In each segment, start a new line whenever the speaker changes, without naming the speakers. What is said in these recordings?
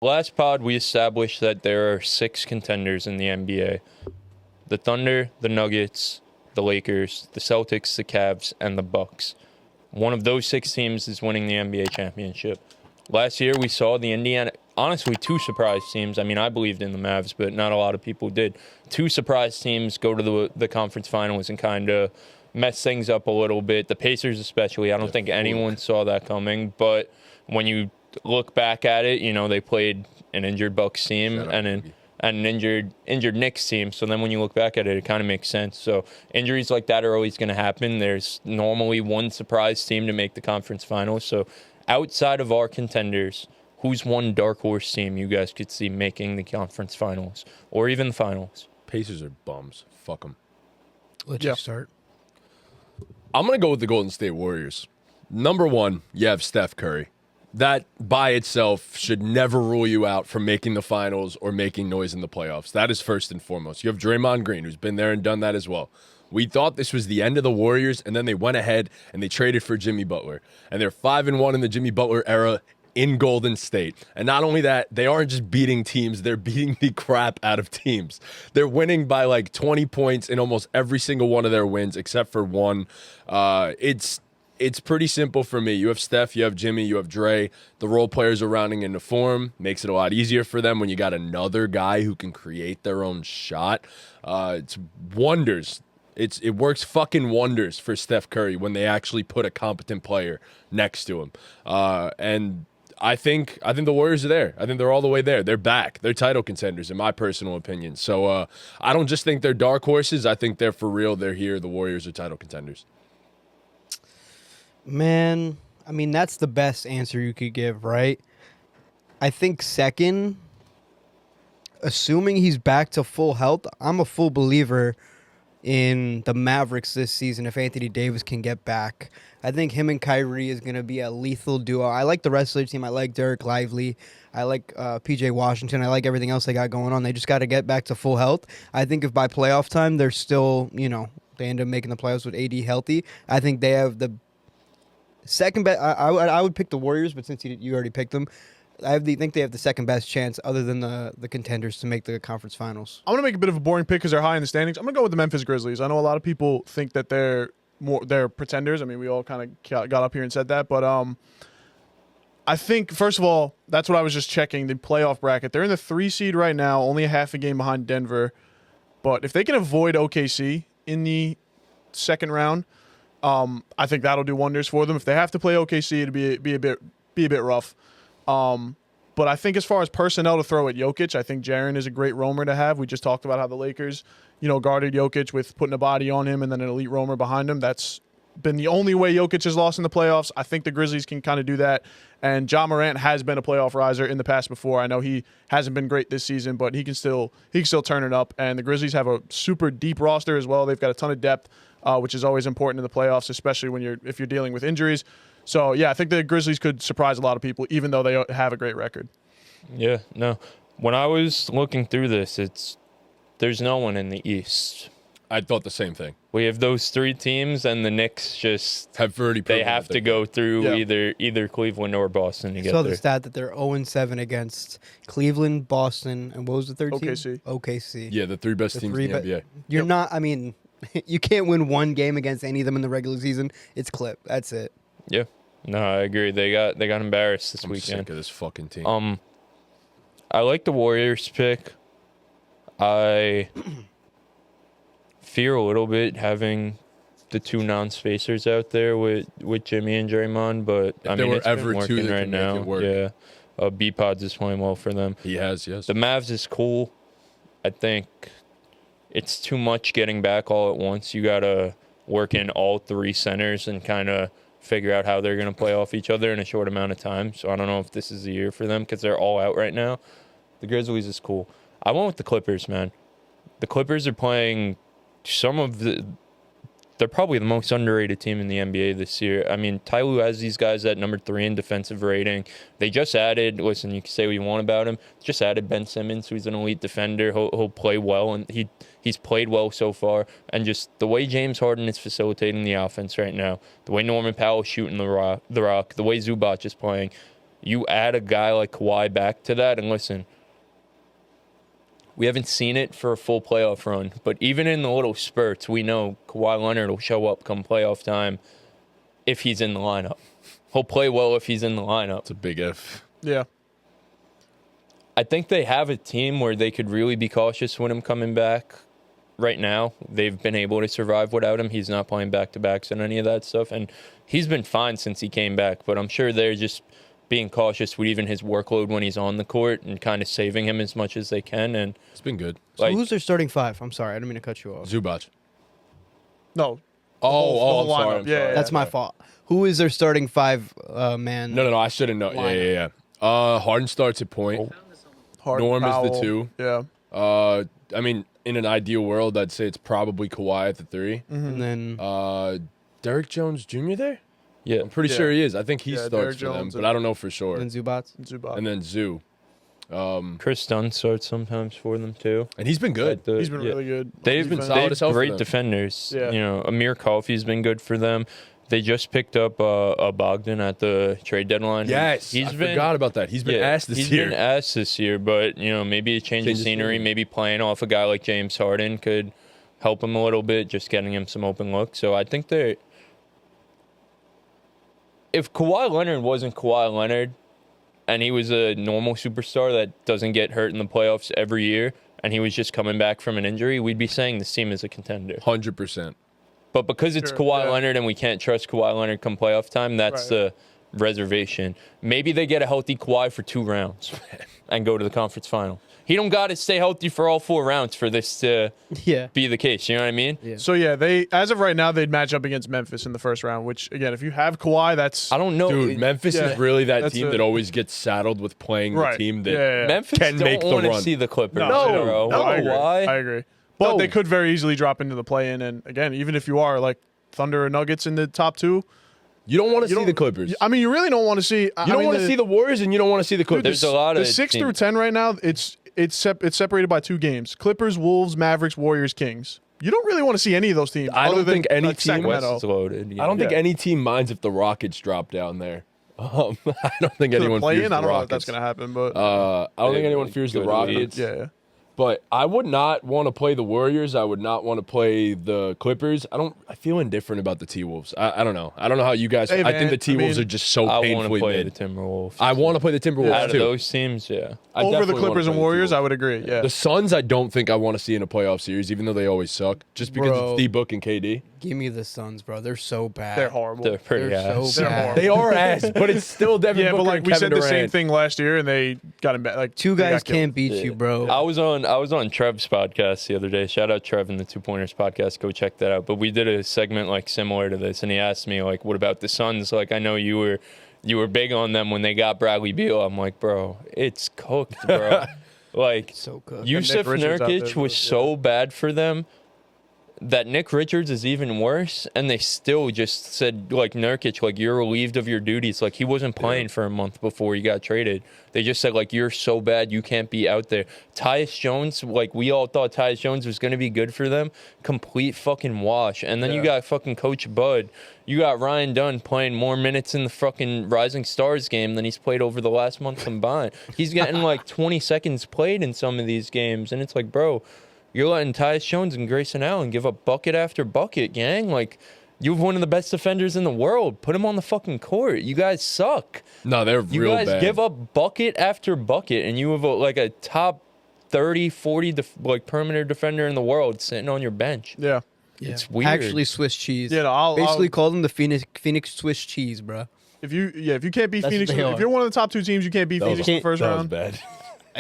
Last pod, we established that there are 6 contenders in the NBA. The Thunder, the Nuggets, the Lakers, the Celtics, the Cavs, and the Bucks. One of those 6 teams is winning the NBA championship. Last year, we saw the Indiana, honestly, 2 surprise teams. I mean, I believed in the Mavs, but not a lot of people did. 2 surprise teams go to the conference finals and kind of mess things up a little bit. The Pacers especially, I don't think anyone saw that coming. But when you look back at it, you know, they played an injured Bucks team and an injured Knicks team. So then when you look back at it, it kind of makes sense. So injuries like that are always going to happen. There's normally one surprise team to make the conference finals. So outside of our contenders, who's one dark horse team you guys could see making the conference finals or even the finals?
Pacers are bums. Fuck them.
Let's just start.
I'm going to go with the Golden State Warriors. Number one, you have Steph Curry. That by itself should never rule you out from making the finals or making noise in the playoffs. That is first and foremost. You have Draymond Green, who's been there and done that as well. We thought this was the end of the Warriors, and then they went ahead and they traded for Jimmy Butler. And they're 5-1 in the Jimmy Butler era in Golden State. And not only that, they aren't just beating teams, they're beating the crap out of teams. They're winning by like 20 points in almost every single one of their wins, except for one. It's pretty simple for me. You have Steph, you have Jimmy, you have Dre. The role players are rounding into form. Makes it a lot easier for them when you got another guy who can create their own shot. It's wonders. It works fucking wonders for Steph Curry when they actually put a competent player next to him. And I think the Warriors are there. I think they're all the way there. They're back. They're title contenders, in my personal opinion. So I don't just think they're dark horses. I think they're for real. They're here. The Warriors are title contenders.
Man, I mean, that's the best answer you could give, right? I think second, assuming he's back to full health, I'm a full believer in the Mavericks this season if Anthony Davis can get back. I think him and Kyrie is going to be a lethal duo. I like the rest of their team. I like Derek Lively. I like P.J. Washington. I like everything else they got going on. They just got to get back to full health. I think if by playoff time they're still, they end up making the playoffs with AD healthy, I think they have the second best. I would pick the Warriors, but since you already picked them, I think they have the second best chance other than the contenders to make the conference finals.
I'm going to make a bit of a boring pick because they're high in the standings. I'm going to go with the Memphis Grizzlies. I know a lot of people think that they're pretenders. I mean, we all kind of got up here and said that. But I think, first of all, that's what I was just checking, the playoff bracket. They're in the 3 seed right now, only a half a game behind Denver. But if they can avoid OKC in the second round, I think that'll do wonders for them. If they have to play OKC, it'll be a bit rough. But I think as far as personnel to throw at Jokic, I think Jaren is a great roamer to have. We just talked about how the Lakers, guarded Jokic with putting a body on him and then an elite roamer behind him. That's been the only way Jokic has lost in the playoffs. I think the Grizzlies can kind of do that. And Ja Morant has been a playoff riser in the past before. I know he hasn't been great this season, but he can still turn it up. And the Grizzlies have a super deep roster as well. They've got a ton of depth, which is always important in the playoffs, especially if you're dealing with injuries. So, yeah, I think the Grizzlies could surprise a lot of people, even though they have a great record.
Yeah, no. When I was looking through this, there's no one in the East.
I thought the same thing.
We have those 3 teams, and the Knicks just
have already.
They have to go through either Cleveland or Boston to get there.
I saw the stat that they're 0-7 against Cleveland, Boston, and what was the third team? OKC.
Yeah, the 3 best teams in the NBA.
You're not. I mean, you can't win one game against any of them in the regular season. It's clip. That's it.
Yeah. No, I agree. They got embarrassed this weekend.
I'm sick of this fucking team.
I like the Warriors pick. I fear a little bit having the 2 non-spacers out there with Jimmy and Draymond, but I mean it's been working right now. Yeah, B-Pods is playing well for them.
He has, yes.
The Mavs is cool. I think it's too much getting back all at once. You gotta work in all 3 centers and kind of figure out how they're going to play off each other in a short amount of time. So I don't know if this is the year for them because they're all out right now. The Grizzlies is cool. I went with the Clippers, man. The Clippers are playing they're probably the most underrated team in the NBA this year. I mean, Ty Lue has these guys at number 3 in defensive rating. They just added, listen, you can say what you want about him, just added Ben Simmons, who's an elite defender. He'll play well, and he's played well so far. And just the way James Harden is facilitating the offense right now, the way Norman Powell's shooting the rock, the way Zubac is playing, You add a guy like Kawhi back to that, and listen, we haven't seen it for a full playoff run, but even in the little spurts, we know Kawhi Leonard will show up come playoff time if he's in the lineup. He'll play well if he's in the lineup.
It's a big if.
Yeah.
I think they have a team where they could really be cautious with him coming back. Right now, they've been able to survive without him. He's not playing back-to-backs and any of that stuff, and he's been fine since he came back, but I'm sure they're just being cautious with even his workload when he's on the court and kind of saving him as much as they can. And
It's been good.
So who's their starting five? I'm sorry, I didn't mean to cut you off.
Zubac.
No.
Oh,
I'm
sorry.
sorry.
I'm
Yeah,
sorry.
That's my fault. Who is their starting five man?
No. I shouldn't know. Yeah. Harden starts at point.
Harden,
Norm is the
Powell.
2.
Yeah.
I mean, in an ideal world, I'd say it's probably Kawhi at the 3.
And then
Derrick Jones Jr. there?
yeah,
I'm pretty
Yeah.
sure he is. I think he
Yeah,
starts
Derrick
for them,
Jones
but I don't know for sure.
then Zubats.
Zubac.
And then Zoo.
Chris Dunn starts sometimes for them too.
And he's been good.
He's been really good.
They've
been
been
solid as hell for
great
them.
defenders.
Yeah.
You know, Amir Coffey's been good for them. They just picked up Bogdan at the trade deadline.
Yes, I forgot about that. He's been asked this year.
He's been asked this year, but you know, maybe a change of scenery, maybe playing off a guy like James Harden could help him a little bit, just getting him some open looks. So I think they're. If Kawhi Leonard wasn't Kawhi Leonard, and he was a normal superstar that doesn't get hurt in the playoffs every year, and he was just coming back from an injury, we'd be saying this team is a contender.
100%.
But because it's
Sure,
Kawhi
yeah.
Leonard and we can't trust Kawhi Leonard come playoff time, that's
Right.
the reservation. Maybe they get a healthy Kawhi for 2 rounds and go to the conference final. He don't got to stay healthy for all 4 rounds for this to
Yeah.
be the case. You know what I mean?
Yeah.
So yeah, they as of right now they'd match up against Memphis in the first round. Which again, if you have Kawhi, that's
I don't know.
Dude, Memphis
yeah,
is really that
that's
team
a-
that always gets saddled with playing the
right.
team that
yeah.
Memphis
can make the
don't want to
run.
see the Clippers.
No,
bro.
I agree.
Why?
I agree. But
No.
they could very easily drop into the play-in. And again, even if you are like Thunder or Nuggets in the top 2,
you don't want to
you
see
don't-
the Clippers.
I mean, you really don't want to see.
You don't want to see the Warriors and you don't want to see the Clippers.
There's a lot
the
of
6
teams.
through 10 right now. It's separated by 2 games: Clippers, Wolves, Mavericks, Warriors, Kings. You don't really want to see any of those teams.
I don't
other than,
think any
like,
team-
Sacramento.
West is loaded. Yeah.
I don't think
Yeah.
any team minds if the Rockets drop down there. I don't think
To the
anyone
play-in,
fears
I
the
don't know if
Rockets.
that's going to happen, but
I don't think anyone fears the
Good
Rockets.
leads.
yeah.
But I would not want to play the Warriors. I would not want to play the Clippers. I feel indifferent about the T-Wolves. I don't know. I don't know how you guys.
Hey,
I think
man,
the T-Wolves
I mean,
are just so
I want to
painfully
play
mid.
the Timberwolves.
I want to play the Timberwolves
Out of
too.
those teams, yeah.
I
Over the
definitely wanna
Clippers and
play the
Warriors, I
T-Wolves.
would agree. Yeah.
The Suns, I don't think I want to see in a playoff series, even though they always suck. Just because
Bro.
it's D-Book and KD.
Give me the Suns, bro. They're so bad.
They're horrible.
They're pretty
They're
ass.
so
They're
bad.
horrible.
They are ass, but it's still Devin
yeah,
Booker
but like
and
we
Kevin
said the same
Durant.
thing last year, and they got him back. Like
2
they
guys
got killed.
can't beat you, bro.
I was on Trev's podcast the other day. Shout out Trev and the 2 Pointers podcast. Go check that out. But we did a segment like similar to this, and he asked me like, "What about the Suns?" Like, I know you were big on them when they got Bradley Beal. I'm like, bro, it's cooked, bro. Like,
So good.
Yusuf
Nick Richards out there,
Nurkic was
yeah.
so bad for them that Nick Richards is even worse, and they still just said, like, Nurkic, like, you're relieved of your duties. Like, he wasn't playing for a month before he got traded. They just said, like, you're so bad, you can't be out there. Tyus Jones, like, we all thought Tyus Jones was going to be good for them. Complete fucking wash. And then you got fucking Coach Bud. You got Ryan Dunn playing more minutes in the fucking Rising Stars game than he's played over the last month combined. He's getting, like, 20 seconds played in some of these games, and it's like, bro, you're letting Tyus Jones and Grayson Allen give up bucket after bucket, gang. Like, you have one of the best defenders in the world. Put him on the fucking court. You guys suck.
No, they're
You
real
guys
bad.
give up bucket after bucket, and you have a top 30, 40 perimeter defender in the world sitting on your bench.
Yeah.
Yeah.
It's weird.
Actually, Swiss cheese.
Yeah, no, I'll
Basically call them the Phoenix Swiss cheese, bro.
if you can't beat
That's
Phoenix,
what they
if
are.
you're one of the top 2 teams, you can't beat
That was
Phoenix in the first
that was
round.
bad.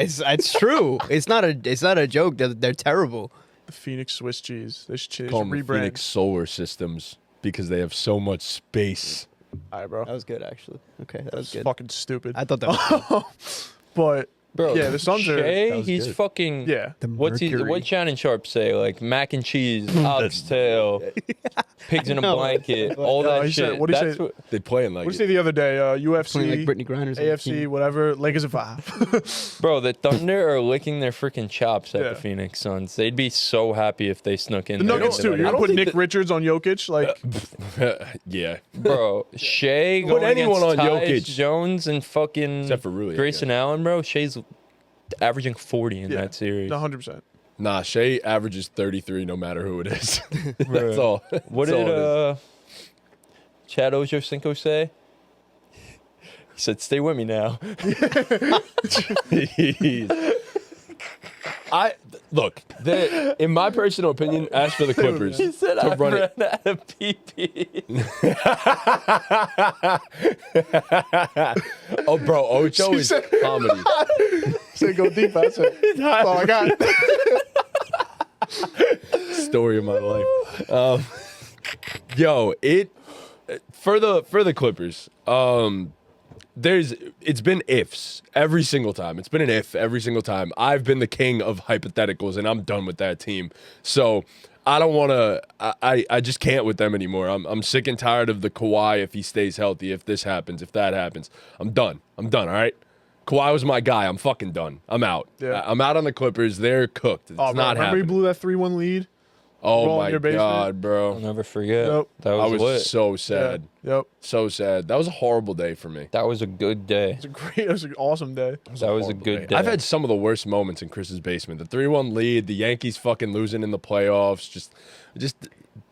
It's true. It's not a joke. They're terrible.
The Phoenix Swiss cheese. They should
Call them the
rebrand.
Phoenix Solar Systems because they have so much space.
All right, bro.
That was good, actually. Okay, that was
That's
good.
fucking stupid.
I thought that was good.
But
Bro,
Yeah, the Suns are-
Shea,
that was
he's
good.
fucking.
Yeah.
The
What's he?
Mercury.
What Shannon Sharp say? Like mac and cheese, oxtail, pigs in a
know.
blanket, all
No,
that
he said-
shit.
what'd he
That's
say?
what,
They playing like
What did you
it.
say the other day?
Playing
UFC,
like Brittany Griner's
AFC, whatever. Lakers at 5.
bro, the Thunder are licking their freaking chops at
Yeah.
the Phoenix Suns. They'd be so happy if they snuck in
The
there.
Nuggets
and
too.
did
You're
that.
gonna put
think
Nick
that-
Richards on Jokic, like
Yeah.
Bro, Shea
Put
going
anyone
against
on
Tyus
Jokic.
Jones and fucking
Except for Rui, I
Grayson
guess.
Allen, bro. Shea's averaging 40 in
yeah,
that series.
100%.
Nah, Shea averages 33 no matter who it is.
Bro.
That's all.
What
That's all
did
it is.
Chad Ochocinco say? He said, "Stay with me now."
I look. In my personal opinion, as for the Clippers,
He said,
to
"I
run
ran
it.
out of PP."
Oh, bro, Ocho
She
is
said-
comedy.
Say go deep. That's it. That's all I got.
Story of my life. Yo, for the Clippers. It's been ifs every single time. It's been an if every single time. I've been the king of hypotheticals, and I'm done with that team. So I don't want to. I just can't with them anymore. I'm sick and tired of the Kawhi if he stays healthy. If this happens, if that happens, I'm done. I'm done. All right. Kawhi was my guy. I'm fucking done. I'm out.
Yeah.
I'm out on the Clippers. They're cooked. It's
Oh, bro,
not
remember
happening.
he blew that 3-1 lead?
Oh
Ball in
my
your basement?
god, bro.
I'll never forget.
Yep.
That
I
was,
was
lit.
so sad.
Yeah. Yep.
So sad. That was a horrible day for me.
That was a good day.
It's a great. It was an awesome day.
That was a
Horrible
good day.
I've had some of the worst moments in Chris's basement. The 3-1 lead, the Yankees fucking losing in the playoffs. Just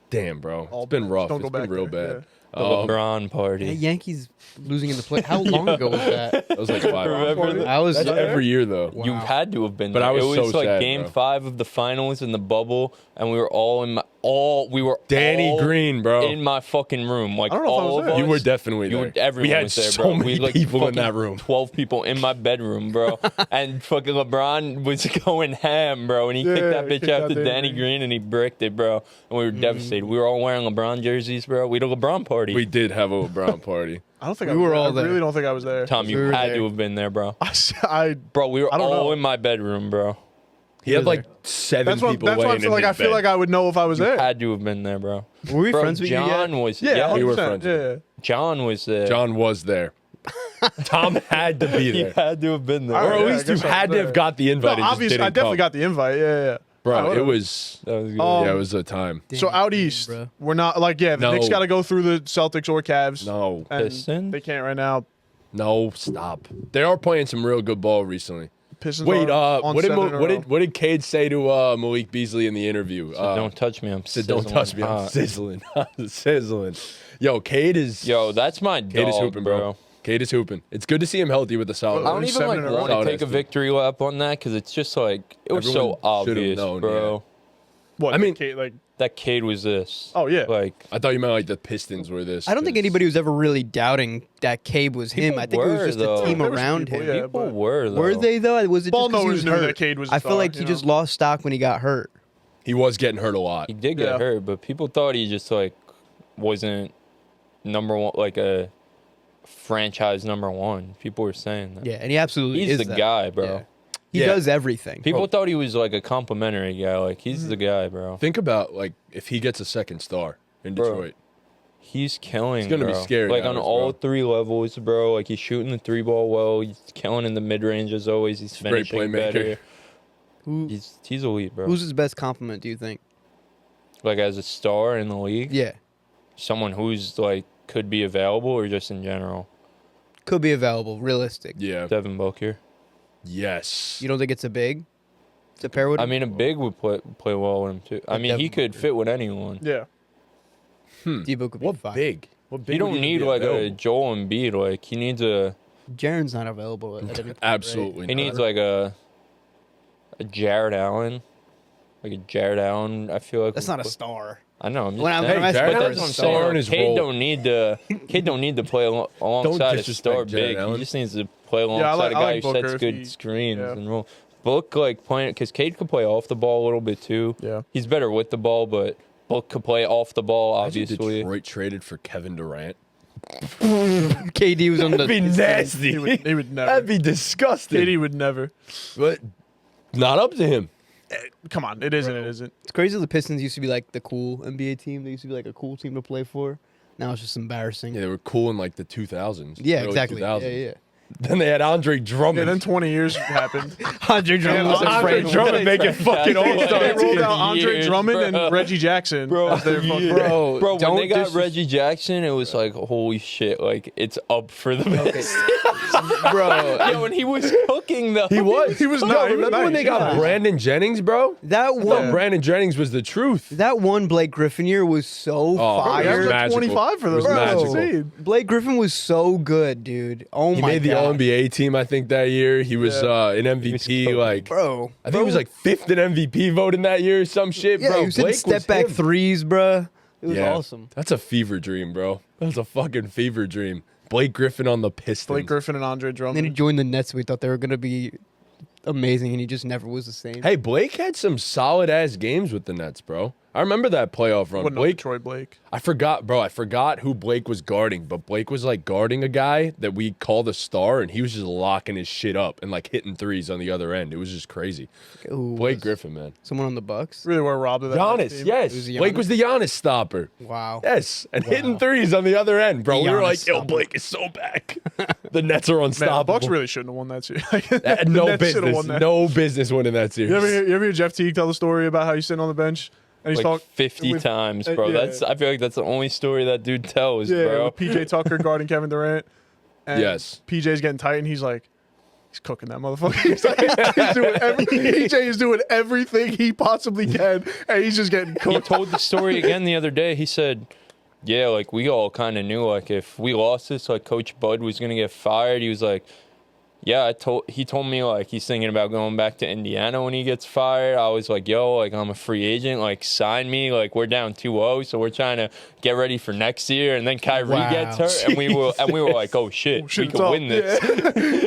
damn, bro.
All
It's been
bad.
rough.
Don't go
It's been
back
real
there,
bad.
the LeBron party.
Yeah, Yankees losing in the play. How long ago was that?
That was like 5
Remember
hours.
that?
I was
That's every year though.
Wow.
You had to have been.
But
there.
I was
It was
so
like
sad,
Game
bro.
5 of the finals in the bubble, and we were all in my
Danny
all
Green, bro.
in my fucking room. Like
I don't know if I
all
was
of
there.
us.
You were definitely
You
there.
were, everyone
we had
was there,
so
bro.
many
We like
people in
fucking
that room.
12 people in my bedroom, bro. And fucking LeBron was going ham, bro. And he kicked that
he
bitch
kicked
out
out
to
Danny
Danny
Green.
Green, and he bricked it, bro. And we were devastated. We were all wearing LeBron jerseys, bro. We had a LeBron party.
We did have a LeBron party.
I don't think
We
I was
were
there.
all
I
there.
really don't think I was there.
Tom, you
We were
had
there.
to have been there, bro.
I
Bro, we were
I don't
all
know.
in my bedroom, bro.
He had
were
like 7
that's what
people
that's why
laying
I'm saying,
in
like I
his
feel
bed.
like I would know if I was there.
Had to have been there, bro.
Were we
Bro,
friends with you
John
yet?
was
Yeah,
we were
100%.
friends.
Yeah.
John was there.
John was there. Tom had to be
He
there.
had to have been there.
All
Or
right,
at
yeah,
least
I
you
guess I was
had to
there.
have got the invite.
No,
and just
obviously,
didn't
I definitely
come.
got the invite. Yeah.
Bro,
I
it
would've.
was.
That was good.
Yeah, it was a time.
So out east,
bro.
we're not like the
No.
Knicks got to go through the Celtics or Cavs.
No,
and
Pistons?
They can't right now.
no, stop. They are playing some real good ball recently.
Pistons.
Wait,
are on
what did
7 in a row.
what did Cade say to Malik Beasley in the interview?
Don't touch me. I'm
said, "Don't touch me. I'm
hot."
sizzling. I'm sizzling." Yo, Cade is
Yo, that's my
Cade is
dog,
hooping, bro. Cade is hooping. It's good to see him healthy with the solid.
I don't
He's
even
7
like
in a row.
want to
Solid
take a
estimate.
victory lap on that because it's just like it was
Everyone
so obvious,
should've known,
bro.
What?
I mean-
like
That Cade was this.
Oh, yeah.
Like
I thought you meant like the Pistons were this.
I don't think
'cause-
anybody was ever really doubting that Cabe was him.
People
I think it was
were,
just
though.
the team
There was
around
people,
him.
yeah.
people
but-
were though.
Were they though? Was it
Ball
just 'cause he
knowers
was
knew
hurt?
that Cade was a
I feel
star,
like he
you
just
know?
lost stock when he got hurt.
he was getting hurt a lot.
He did get
Yeah.
hurt, but people thought he just like wasn't number one, like a franchise number one. People were saying that.
Yeah, and he absolutely
He's
is
the
that.
guy, bro.
Yeah. He
Yeah.
does everything.
People thought he was like a complimentary guy. Like he's the guy, bro.
Think about like if he gets a second star in
Bro.
Detroit.
He's killing.
It's gonna be
bro.
scary
Like
hours,
on all
bro.
3 levels, bro. Like he's shooting the 3-ball well. He's killing in the mid range as always. He's
a great
finishing
playmaker.
better.
Who,
He's elite, bro.
who's his best compliment? Do you think?
Like as a star in the league,
Yeah,
someone who's like could be available or just in general.
could be available. Realistic.
Yeah.
Devin Booker.
Yes.
You don't think it's a big? To pair with?
I
him?
mean, a big would play well with him too. I
Like
mean, he
Devin
could
Booker.
fit with anyone.
Yeah.
Debo could be
What
fine.
big? What big?
You
would
don't need
be
like a
available?
Joel Embiid. Like he needs a
Jaren's not available at any point, right?
Absolutely.
he
not.
needs like a Jared Allen. Like a Jared Allen, I feel like
That's
would
not a
play-
star.
I know. I'm just
When I'm-
saying.
when I'm asking
Jared
But
Allen's
that's what I'm
a star in
saying.
his
Cade
role.
don't need to. Cade don't need to play alongside a
disrespect
star
Jared
big.
Allen.
He just needs to play alongside
like-
a
I
guy
like
who
Booker
sets
if
good
he-
screens
yeah.
and roll. Book like playing because Cade could play off the ball a little bit too.
Yeah.
He's better with the ball, but Book could play off the ball.
Imagine
Obviously,
Detroit traded for Kevin Durant.
KD was on the.
That'd be nasty.
He would never.
That'd be disgusting.
KD would never.
But not up to him.
Come on, it isn't. It isn't.
It's crazy. The Pistons used to be like the cool NBA team. They used to be like a cool team to play for. Now it's just embarrassing.
Yeah, they were cool in like the 2000s.
Yeah,
early
exactly.
2000s.
Yeah.
Then they had Andre
Yeah,
Drummond.
then 20 years happened.
Andre Drummond was
Andre
afraid.
Drummond making fucking all-star
They rolled
team.
out Andre
Years,
Drummond
bro.
and Reggie Jackson.
Bro,
as their fucking-
Bro,
Bro, when
don't
they got
dis-
Reggie Jackson, it was like, holy shit, like, it's up for the best.
bro.
Yo, and he was cooking, though.
He was.
He was
Yo,
nice. He was
remember when
nice.
they got
Yeah.
Brandon Jennings, bro?
That
I thought
one,
Brandon Jennings was the truth.
that one Blake Griffin year was so
Oh,
Bro, he
fire.
averaged like
magical.
25 for
It was
those. That's
magical.
insane.
Blake Griffin was so good, dude. Oh
He
my
made the
god,
All-NBA team, I think, that year. He was an MVP,
cooking.
like,
bro.
I think he was like 5th in MVP voting that year or some shit,
yeah,
bro.
he was hitting
Blake
step back
him.
threes, bro. It was
Yeah.
awesome.
That's a fever dream, bro. That's a fucking fever dream. Blake Griffin on the Pistons.
Blake Griffin and Andre
And then he
Drummond.
joined the Nets. We thought they were gonna be amazing, and he just never was the same.
Hey, Blake had some solid ass games with the Nets, bro. I remember that playoff run.
Wouldn't know
Blake,
Troy Blake.
I forgot, bro. I forgot who Blake was guarding, but Blake was like guarding a guy that we called a star, and he was just locking his shit up and like hitting threes on the other end. It was just crazy.
Who
Blake
was-
Griffin, man.
someone on the Bucks.
Really were robbed of that. Nets
Giannis,
team.
yes.
Was it
Blake
Giannis?
was the Giannis stopper.
Wow.
Yes, and hitting threes on the other end, bro. We were
Giannis
like, yo,
stopper.
Blake is so back. The Nets are
Man, the
unstoppable.
Bucks really shouldn't have won that series.
No
The Nets should've
business.
won that.
No business winning that series.
You ever hear Jeff Teague tell the story about how he's sitting on the bench and he's
Like
talking
50
with-
times, bro.
yeah.
I feel like that's the only story that dude tells, bro.
with PJ Tucker guarding Kevin Durant. And
Yes.
PJ's getting tight, and he's like, he's cooking that motherfucker. He's like, he's doing PJ is doing everything he possibly can, and he's just getting
He
cooked.
told the story again the other day. He said, yeah, like, we all kind of knew, like, if we lost this, like, Coach Bud was going to get fired. He was like, yeah, he told me, like, he's thinking about going back to Indiana when he gets fired. I was like, yo, like, I'm a free agent. Like, sign me. Like, we're down 2-0, so we're trying to get ready for next year. And then Kyrie
Wow.
gets hurt, and we were like, oh, shit, we
Shit,
can
it's
win this.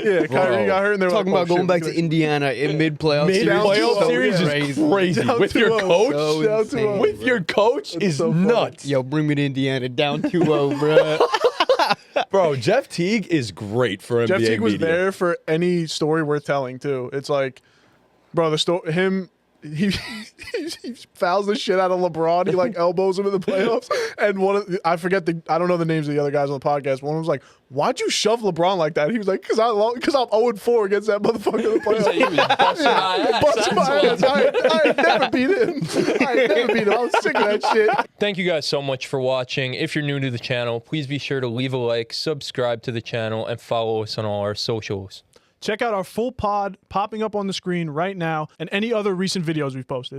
Yeah, Kyrie got hurt, and they're
Talking
like,
about going back to Indiana in mid-playoff
Mid
series.
playoff
so
series
crazy.
is crazy.
Down
With your
2-0.
coach,
So
Down
insane.
2-0.
with your coach is
so funny.
nuts.
Yo, bring me to Indiana down 2-0, bro.
Bro, Jeff Teague is great for NBA
Jeff Teague was
media.
there for any story worth telling too. It's like, bro, the story he fouls the shit out of LeBron. He like elbows him in the playoffs. And I don't know the names of the other guys on the podcast. One was like, "Why'd you shove LeBron like that?" He was like, "Cause I'm 0-4 against that motherfucker in the playoffs."
He was busting my ass.
Busted my
That's
ass.
why.
I ain't never beat him. I ain't never beat him. I was sick of that shit.
Thank you guys so much for watching. If you're new to the channel, please be sure to leave a like, subscribe to the channel, and follow us on all our socials.
Check out our full pod popping up on the screen right now and any other recent videos we've posted.